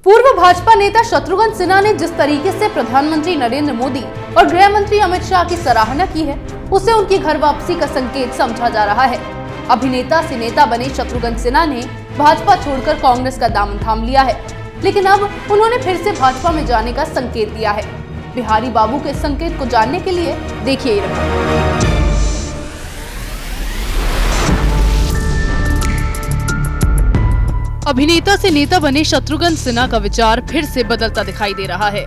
पूर्व भाजपा नेता शत्रुघ्न सिन्हा ने जिस तरीके से प्रधानमंत्री नरेंद्र मोदी और गृह मंत्री अमित शाह की सराहना की है, उसे उनकी घर वापसी का संकेत समझा जा रहा है। अभिनेता से नेता बने शत्रुघ्न सिन्हा ने भाजपा छोड़कर कांग्रेस का दामन थाम लिया है, लेकिन अब उन्होंने फिर से भाजपा में जाने का संकेत दिया है। बिहारी बाबू के संकेत को जानने के लिए देखिए ये रिपोर्ट। अभिनेता से नेता बने शत्रुघ्न सिन्हा का विचार फिर से बदलता दिखाई दे रहा है।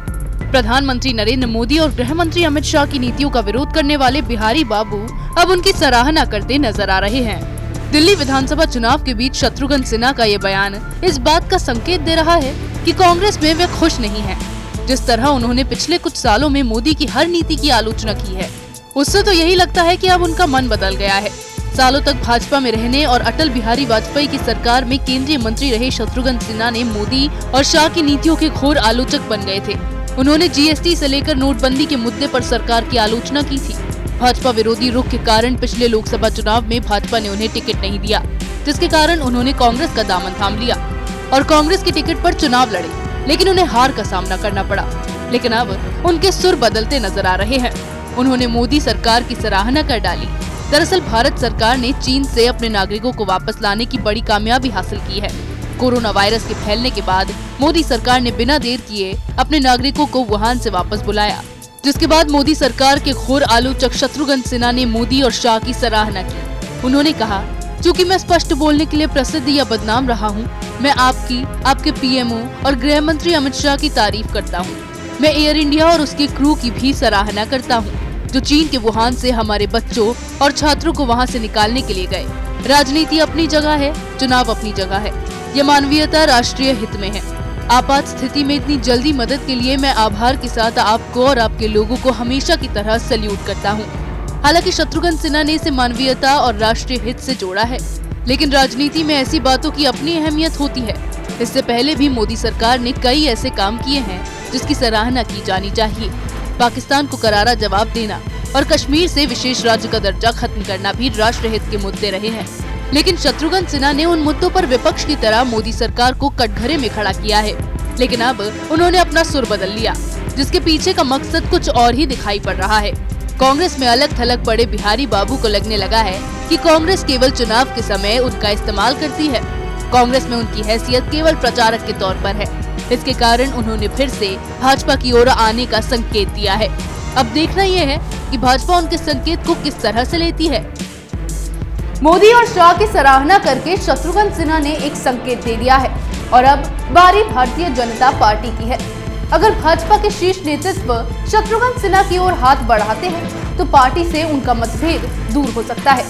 प्रधानमंत्री नरेंद्र मोदी और गृह मंत्री अमित शाह की नीतियों का विरोध करने वाले बिहारी बाबू अब उनकी सराहना करते नजर आ रहे हैं। दिल्ली विधानसभा चुनाव के बीच शत्रुघ्न सिन्हा का ये बयान इस बात का संकेत दे रहा है कि कांग्रेस में वे खुश नहीं हैं। जिस तरह उन्होंने पिछले कुछ सालों में मोदी की हर नीति की आलोचना की है, उससे तो यही लगता है कि अब उनका मन बदल गया है। सालों तक भाजपा में रहने और अटल बिहारी वाजपेयी की सरकार में केंद्रीय मंत्री रहे शत्रुघ्न सिन्हा ने मोदी और शाह की नीतियों के घोर आलोचक बन गए थे। उन्होंने जीएसटी से लेकर नोटबंदी के मुद्दे पर सरकार की आलोचना की थी। भाजपा विरोधी रुख के कारण पिछले लोकसभा चुनाव में भाजपा ने उन्हें टिकट नहीं दिया, जिसके कारण उन्होंने कांग्रेस का दामन थाम लिया और कांग्रेस की टिकट पर चुनाव लड़े, लेकिन उन्हें हार का सामना करना पड़ा। लेकिन अब उनके सुर बदलते नजर आ रहे हैं। उन्होंने मोदी सरकार की सराहना कर डाली। दरअसल भारत सरकार ने चीन से अपने नागरिकों को वापस लाने की बड़ी कामयाबी हासिल की है। कोरोना वायरस के फैलने के बाद मोदी सरकार ने बिना देर किए अपने नागरिकों को वुहान से वापस बुलाया, जिसके बाद मोदी सरकार के घोर आलोचक शत्रुघ्न सिन्हा ने मोदी और शाह की सराहना की। उन्होंने कहा, चूँकि मैं स्पष्ट बोलने के लिए प्रसिद्ध या बदनाम रहा हूँ, मैं आपके पीएमओ और गृह मंत्री अमित शाह की तारीफ करता हूँ। मैं एयर इंडिया और उसके क्रू की भी सराहना करता हूँ, जो चीन के वुहान से हमारे बच्चों और छात्रों को वहां से निकालने के लिए गए। राजनीति अपनी जगह है, चुनाव अपनी जगह है। यह मानवीयता राष्ट्रीय हित में है। आपात स्थिति में इतनी जल्दी मदद के लिए मैं आभार के साथ आपको और आपके लोगों को हमेशा की तरह सैल्यूट करता हूँ। हालांकि शत्रुघ्न सिन्हा ने इसे मानवीयता और राष्ट्रीय हित से जोड़ा है, लेकिन राजनीति में ऐसी बातों की अपनी अहमियत होती है। इससे पहले भी मोदी सरकार ने कई ऐसे काम किए हैं जिसकी सराहना की जानी चाहिए। पाकिस्तान को करारा जवाब देना और कश्मीर से विशेष राज्य का दर्जा खत्म करना भी राष्ट्रहित के मुद्दे रहे हैं। लेकिन शत्रुघ्न सिन्हा ने उन मुद्दों पर विपक्ष की तरह मोदी सरकार को कटघरे में खड़ा किया है। लेकिन अब उन्होंने अपना सुर बदल लिया, जिसके पीछे का मकसद कुछ और ही दिखाई पड़ रहा है। कांग्रेस में अलग थलग पड़े बिहारी बाबू को लगने लगा है कि कांग्रेस केवल चुनाव के समय उनका इस्तेमाल करती है। कांग्रेस में उनकी हैसियत केवल प्रचारक के तौर पर है। इसके कारण उन्होंने फिर से भाजपा की ओर आने का संकेत दिया है। अब देखना यह है कि भाजपा उनके संकेत को किस तरह से लेती है। मोदी और शाह की सराहना करके शत्रुघ्न सिन्हा ने एक संकेत दे दिया है और अब बारी भारतीय जनता पार्टी की है। अगर भाजपा के शीर्ष नेतृत्व शत्रुघ्न सिन्हा की ओर हाथ बढ़ाते हैं तो पार्टी से उनका मतभेद दूर हो सकता है।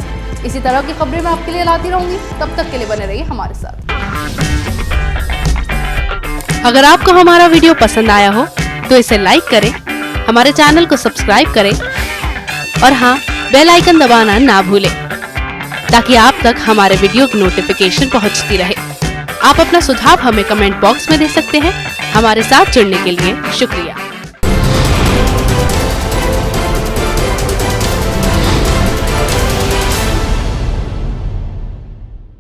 इसी तरह की खबरें मैं आपके लिए लाती रहूंगी। तब तक के लिए बने रहिए हमारे साथ। अगर आपको हमारा वीडियो पसंद आया हो तो इसे लाइक करें, हमारे चैनल को सब्सक्राइब करें और हाँ, बेल आइकन दबाना ना भूलें, ताकि आप तक हमारे वीडियो की नोटिफिकेशन पहुंचती रहे। आप अपना सुझाव हमें कमेंट बॉक्स में दे सकते हैं। हमारे साथ जुड़ने के लिए शुक्रिया।